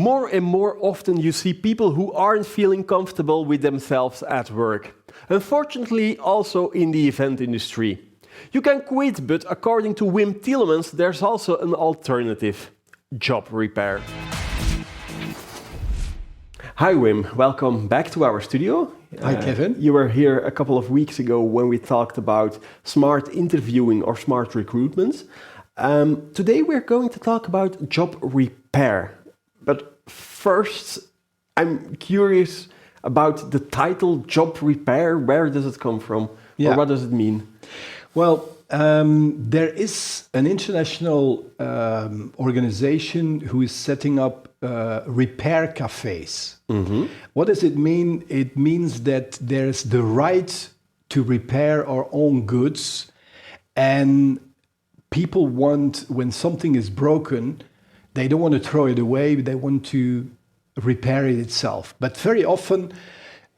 More and more often you see people who aren't feeling comfortable with themselves at work. Unfortunately, also in the event industry. You can quit, but according to Wim Tielemans, there's also an alternative: job repair. Hi Wim, welcome back to our studio. Hi Kevin. You were here a couple of weeks ago when we talked about smart interviewing or smart recruitment. Today we're going to talk about job repair. But first, I'm curious about the title job repair. Where does it come from? Yeah. Or what does it mean? Well, there is an international organization who is setting up repair cafes. Mm-hmm. What does it mean? It means that there's the right to repair our own goods, and people want, when something is broken, they don't want to throw it away, they want to repair it itself. But very often,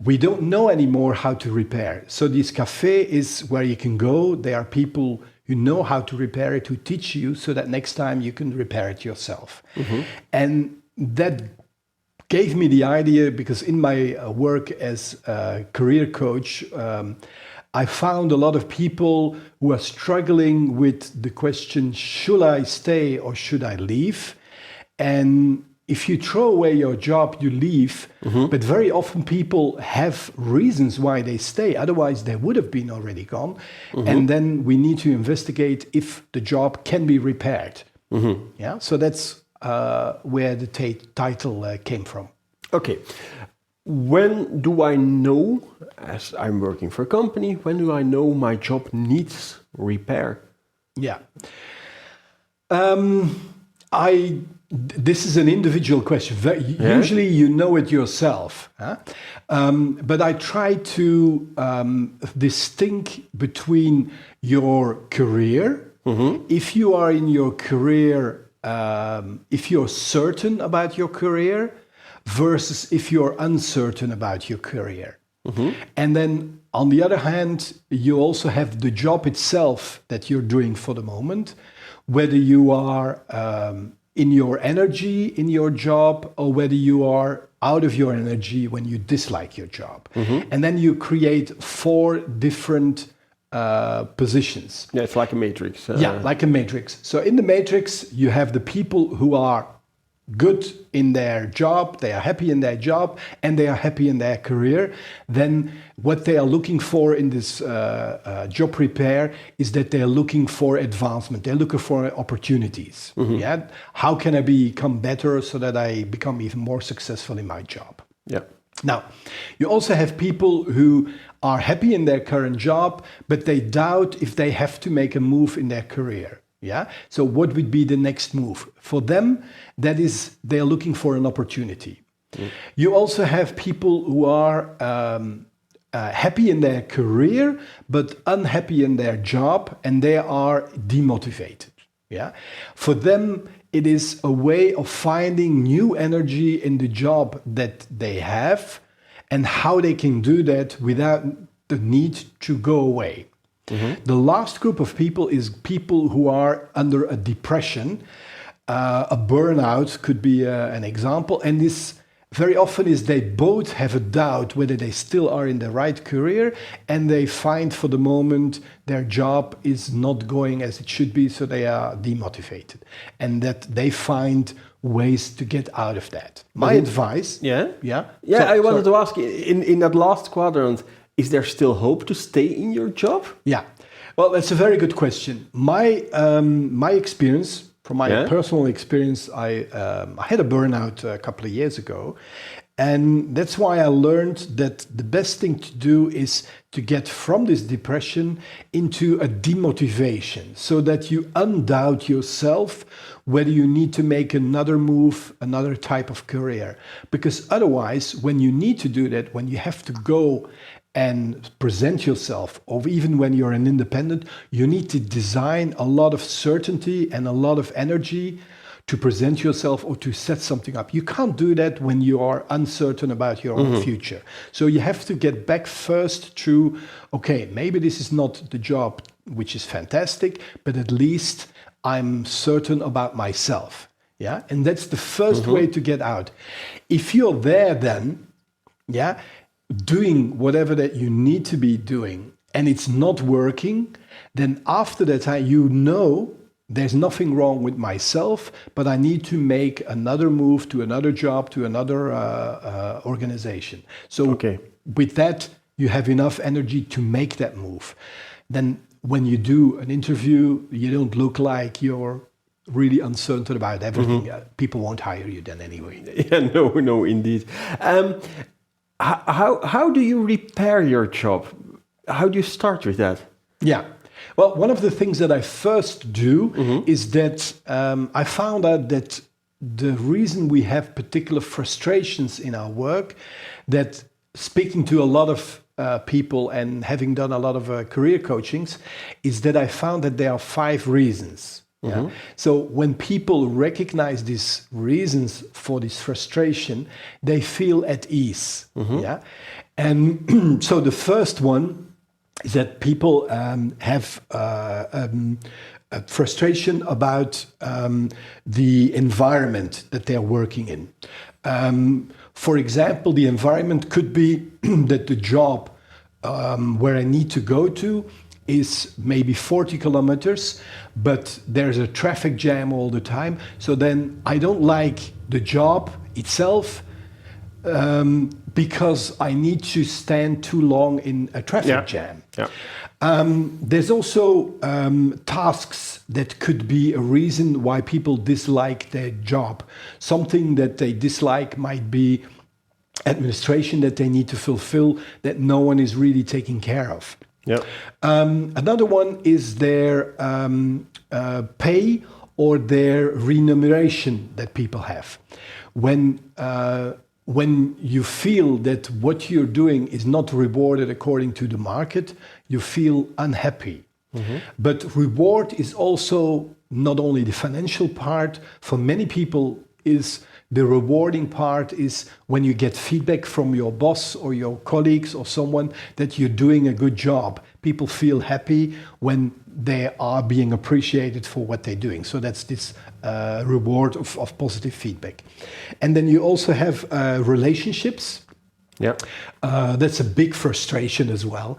we don't know anymore how to repair. So this cafe is where you can go. There are people who know how to repair it, who teach you so that next time you can repair it yourself. Mm-hmm. And that gave me the idea because in my work as a career coach, I found a lot of people who are struggling with the question, should I stay or should I leave? And if you throw away your job, you leave. Mm-hmm. But very often people have reasons why they stay. Otherwise, they would have been already gone. Mm-hmm. And then we need to investigate if the job can be repaired. Mm-hmm. Yeah. So that's where the title came from. Okay. When do I know, as I'm working for a company, when do I know my job needs repair? Yeah. This is an individual question. Usually you know it yourself. Huh? But I try to distinguish between your career. Mm-hmm. If you are in your career, if you're certain about your career, versus if you're uncertain about your career. Mm-hmm. And then on the other hand, you also have the job itself that you're doing for the moment, whether you are in your energy in your job or whether you are out of your energy when you dislike your job. Mm-hmm. And then you create 4 different positions. Yeah, it's like a matrix. Yeah, like a matrix. So in the matrix, you have the people who are good in their job, they are happy in their job, and they are happy in their career. Then what they are looking for in this job repair is that they are looking for advancement. They're looking for opportunities. Mm-hmm. Yeah, how can I become better so that I become even more successful in my job? Yeah. Now, you also have people who are happy in their current job, but they doubt if they have to make a move in their career. Yeah. So what would be the next move for them? That is, they are looking for an opportunity. Mm. You also have people who are happy in their career, but unhappy in their job, and they are demotivated. Yeah. For them, it is a way of finding new energy in the job that they have, and how they can do that without the need to go away. Mm-hmm. The last group of people is people who are under a depression. A burnout could be an example. And this very often is they both have a doubt whether they still are in the right career, and they find for the moment their job is not going as it should be, so they are demotivated. And that they find ways to get out of that. My advice... Yeah? Yeah? I wanted to ask, in that last quadrant, is there still hope to stay in your job? Yeah, well, that's a very good question. My experience, from my personal experience, I had a burnout a couple of years ago, and that's why I learned that the best thing to do is to get from this depression into a demotivation, so that you undoubt yourself whether you need to make another move, another type of career. Because otherwise, when you need to do that, when you have to go and present yourself, or even when you're an independent, you need to design a lot of certainty and a lot of energy to present yourself or to set something up. You can't do that when you are uncertain about your own future. So you have to get back first to, okay, maybe this is not the job which is fantastic, but at least I'm certain about myself. Yeah, and that's the first way to get out. If you're there, then doing whatever that you need to be doing, and it's not working, then after that time you know there's nothing wrong with myself, but I need to make another move to another job, to another organization. So with that, you have enough energy to make that move. Then when you do an interview, you don't look like you're really uncertain about everything. People won't hire you then anyway. Yeah, no, indeed. How do you repair your job? How do you start with that? Yeah. Well, one of the things that I first do is that I found out that the reason we have particular frustrations in our work, that speaking to a lot of people and having done a lot of career coachings, is that I found that there are 5 reasons. Yeah? So when people recognize these reasons for this frustration, they feel at ease. Yeah? And so the first one is that people have a frustration about the environment that they're working in. For example, the environment could be that the job where I need to go to is maybe 40 kilometers, but there's a traffic jam all the time. So then I don't like the job itself because I need to stand too long in a traffic jam. Yeah. There's also tasks that could be a reason why people dislike their job. Something that they dislike might be administration that they need to fulfill that no one is really taking care of. Yeah. Another one is their pay or their remuneration that people have. When you feel that what you're doing is not rewarded according to the market, you feel unhappy. But reward is also not only the financial part. For many people, is the rewarding part is when you get feedback from your boss or your colleagues or someone that you're doing a good job. People feel happy when they are being appreciated for what they're doing. So that's this reward of positive feedback. And then you also have relationships. Yeah. That's a big frustration as well.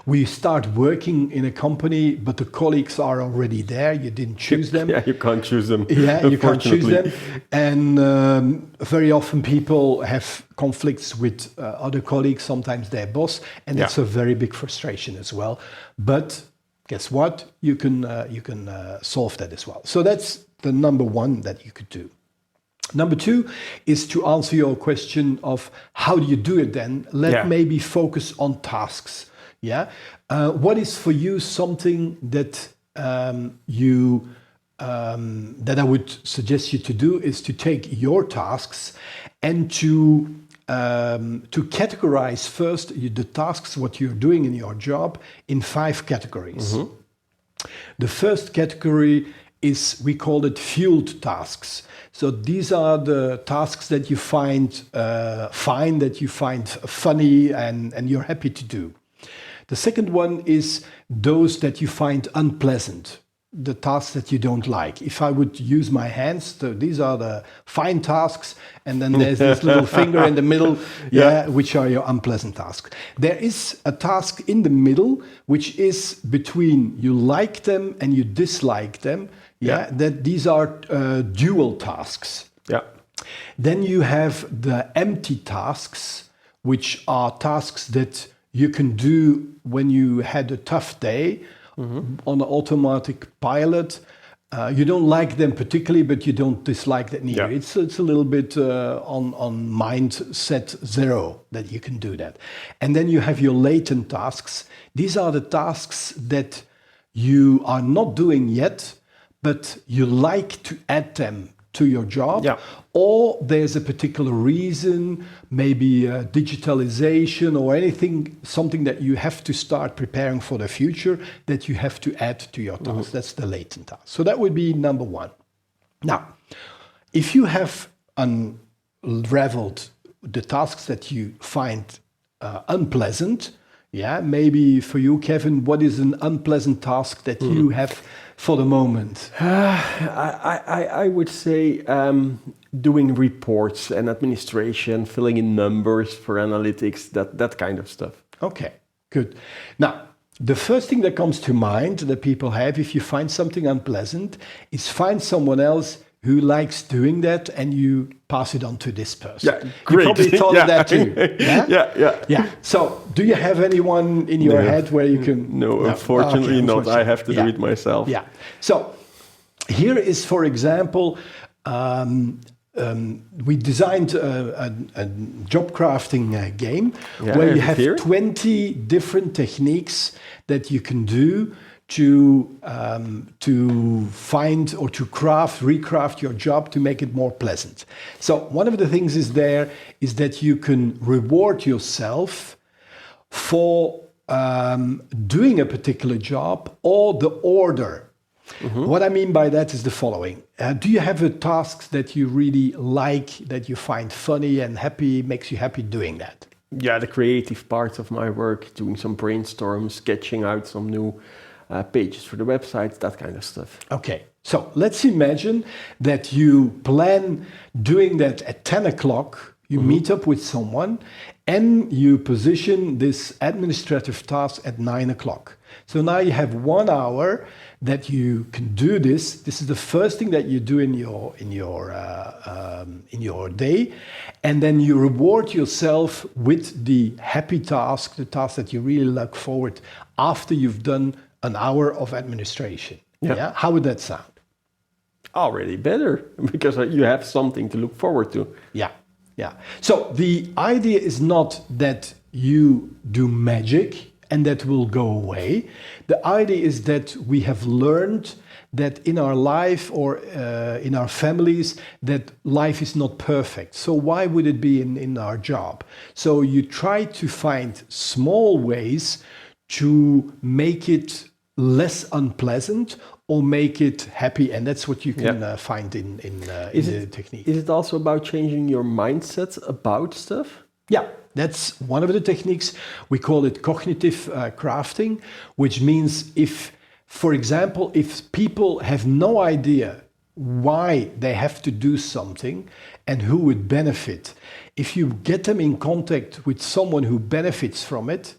We start working in a company, but the colleagues are already there. You didn't choose them. Yeah, you can't choose them. Yeah, you can't choose them. And very often people have conflicts with other colleagues, sometimes their boss, and that's a very big frustration as well. But guess what? You can solve that as well. So that's the number one that you could do. Number two is to answer your question of how do you do it then? Let's maybe focus on tasks. Yeah. What is for you something that that I would suggest you to do is to take your tasks and to categorize first the tasks, what you're doing in your job, in 5 categories. The first category is, we call it fueled tasks. So these are the tasks that you find fine, that you find funny, and you're happy to do. The second one is those that you find unpleasant, the tasks that you don't like. If I would use my hands, so these are the fine tasks, and then there's this little finger in the middle, which are your unpleasant tasks. There is a task in the middle, which is between you like them and you dislike them. That these are dual tasks. Yeah. Then you have the empty tasks, which are tasks that you can do when you had a tough day on an automatic pilot. You don't like them particularly, but you don't dislike that neither. Yeah. It's a little bit on mindset 0 that you can do that. And then you have your latent tasks. These are the tasks that you are not doing yet, but you like to add them to your job, or there's a particular reason, maybe digitalization or anything, something that you have to start preparing for the future that you have to add to your task. That's the latent task. So that would be number one. Now, if you have unraveled the tasks that you find unpleasant, Yeah, maybe for you, Kevin, what is an unpleasant task that you have for the moment? I would say doing reports and administration, filling in numbers for analytics, that kind of stuff. Okay, good. Now, the first thing that comes to mind that people have if you find something unpleasant is find someone else who likes doing that and you pass it on to this person. Yeah, great. You probably thought of that too. Yeah? Yeah. So, do you have anyone in your head where you can... No, unfortunately Okay, not. I have to do it myself. Yeah. So, here is, for example, we designed a job crafting game where you have 20 different techniques that you can do to find or to recraft your job to make it more pleasant. So one of the things is that you can reward yourself for doing a particular job or the order. What I mean by that is the following. Do you have a task that you really like, that you find funny and happy, makes you happy doing that? Yeah, the creative parts of my work, doing some brainstorms, sketching out some new pages for the website, that kind of stuff. Okay, so let's imagine that you plan doing that at 10 o'clock, you meet up with someone, and you position this administrative task at 9 o'clock. So now you have 1 hour that you can do this. This is the first thing that you do in your day, and then you reward yourself with the happy task, the task that you really look forward after you've done an hour of administration. Yeah. How would that sound? Already better, because you have something to look forward to. Yeah. So the idea is not that you do magic and that will go away. The idea is that we have learned that in our life or in our families, that life is not perfect. So why would it be in our job? So you try to find small ways to make it less unpleasant or make it happy, and that's what you can find in the technique. Is it also about changing your mindset about stuff? Yeah, that's one of the techniques. We call it cognitive crafting, which means for example, if people have no idea why they have to do something and who would benefit, if you get them in contact with someone who benefits from it,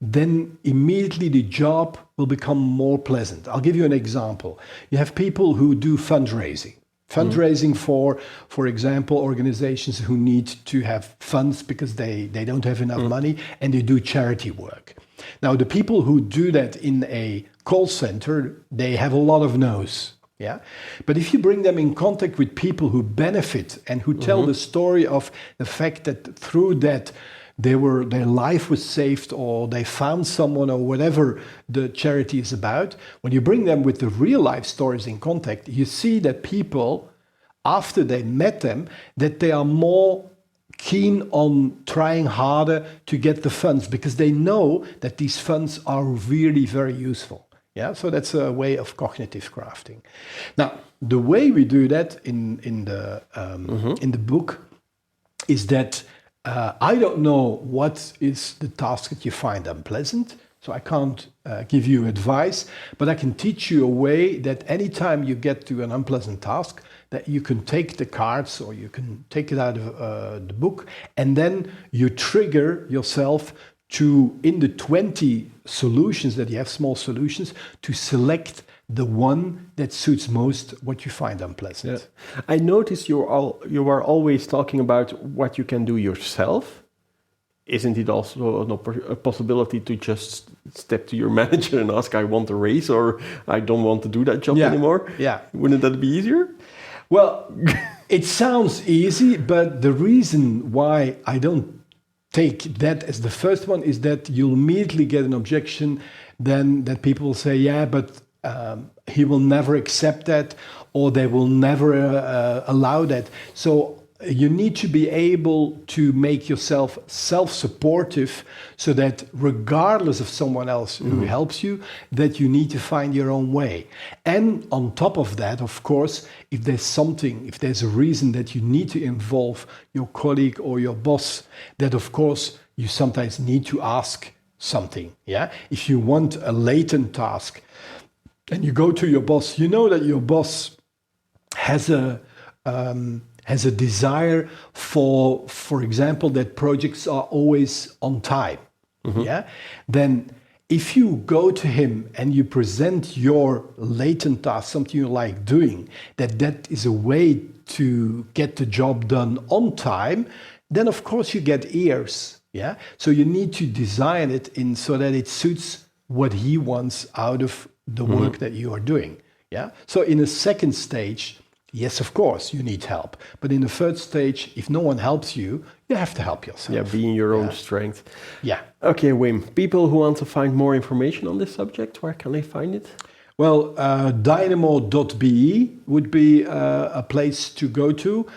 then immediately the job will become more pleasant. I'll give you an example. You have people who do fundraising. Fundraising for example, organizations who need to have funds because they don't have enough money, and they do charity work. Now, the people who do that in a call center, they have a lot of no's. Yeah, but if you bring them in contact with people who benefit and who tell the story of the fact that through that their life was saved, or they found someone, or whatever the charity is about, when you bring them with the real life stories in contact, you see that people, after they met them, that they are more keen on trying harder to get the funds, because they know that these funds are really very useful. Yeah, so that's a way of cognitive crafting. Now, the way we do that in the book is that I don't know what is the task that you find unpleasant, so I can't give you advice, but I can teach you a way that anytime you get to an unpleasant task, that you can take the cards or you can take it out of the book, and then you trigger yourself to, in the 20 solutions that you have, small solutions, to select the one that suits most what you find unpleasant. Yeah. I notice you are always talking about what you can do yourself. Isn't it also a possibility to just step to your manager and ask, I want a raise, or I don't want to do that job anymore? Yeah. Wouldn't that be easier? Well, it sounds easy, but the reason why I don't take that as the first one is that you'll immediately get an objection then that people will say, yeah, but he will never accept that, or they will never allow that. So you need to be able to make yourself self-supportive, so that regardless of someone else who helps you, that you need to find your own way. And on top of that, of course, if there's a reason that you need to involve your colleague or your boss, that of course you sometimes need to ask something. Yeah. If you want a latent task and you go to your boss, you know that your boss has a desire for example, that projects are always on time. Yeah. Then if you go to him and you present your latent task, something you like doing, that is a way to get the job done on time, then of course you get ears. Yeah. So you need to design it in so that it suits what he wants out of the work that you are doing. Yeah. So in a second stage, yes, of course, you need help. But in the third stage, if no one helps you, you have to help yourself. Yeah, being your own strength. Yeah. Okay, Wim, people who want to find more information on this subject, where can they find it? Well, dynamo.be would be a place to go to.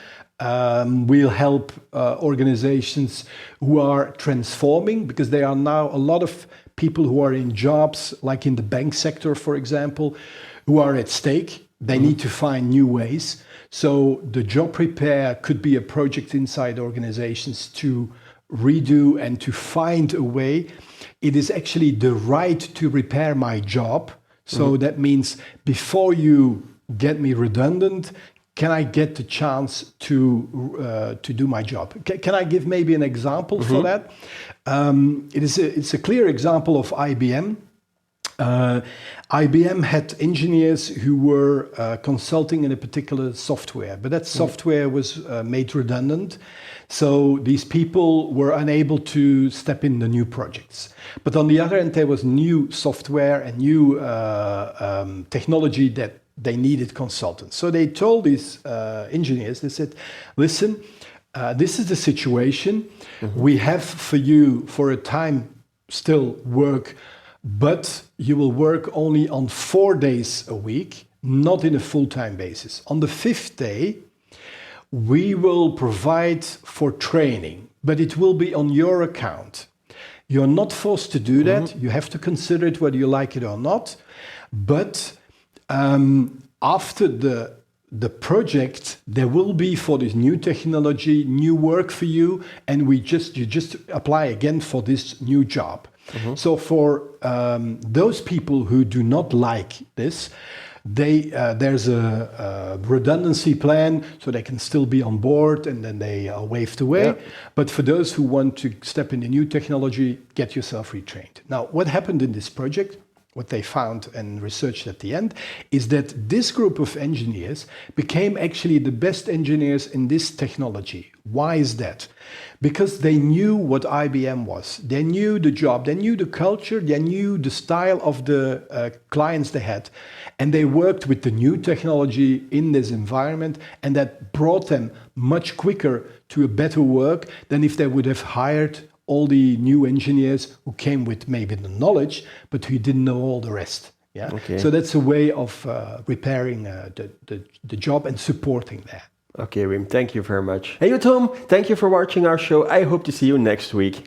We'll help organizations who are transforming, because there are now a lot of people who are in jobs, like in the bank sector, for example, who are at stake. They need to find new ways. So the job repair could be a project inside organizations to redo and to find a way. It is actually the right to repair my job. So that means before you get me redundant, can I get the chance to do my job? Can I give maybe an example for that? It's a clear example of IBM. IBM had engineers who were consulting in a particular software, but that software was made redundant. So these people were unable to step in the new projects. But on the other hand, there was new software and new technology that they needed consultants. So they told these engineers, they said, listen, this is the situation. We have for you for a time still work, but you will work only on 4 days a week, not in a full-time basis. On the 5th day, we will provide for training, but it will be on your account. You're not forced to do that. You have to consider it whether you like it or not. But after the project, there will be for this new technology, new work for you, and you just apply again for this new job. So for those people who do not like this, there's a redundancy plan, so they can still be on board and then they are waved away. Yeah. But for those who want to step in the new technology, get yourself retrained. Now, what happened in this project, what they found and researched at the end, is that this group of engineers became actually the best engineers in this technology. Why is that? Because they knew what IBM was. They knew the job, they knew the culture, they knew the style of the clients they had. And they worked with the new technology in this environment, and that brought them much quicker to a better work than if they would have hired all the new engineers who came with maybe the knowledge, but who didn't know all the rest. Yeah. Okay. So that's a way of repairing the job and supporting that. Okay, Wim, thank you very much. Hey, Tom, thank you for watching our show. I hope to see you next week.